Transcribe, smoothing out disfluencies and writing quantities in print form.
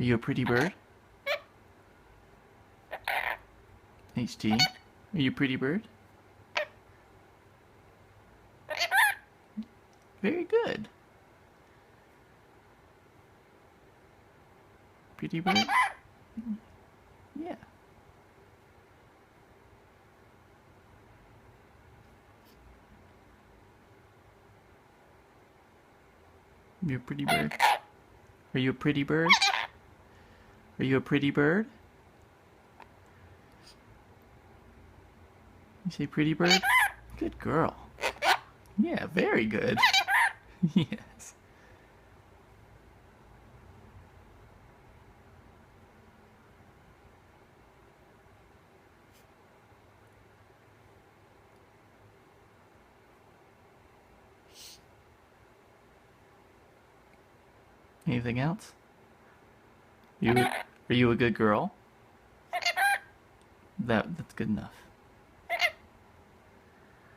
Are you a pretty bird? HT. Are you a pretty bird? Very good. Pretty bird? Yeah. You're a pretty bird. Are you a pretty bird? Are you a pretty bird? You say pretty bird? Good girl. Yeah, very good. Yes. Anything else? Are you a good girl? That's good enough.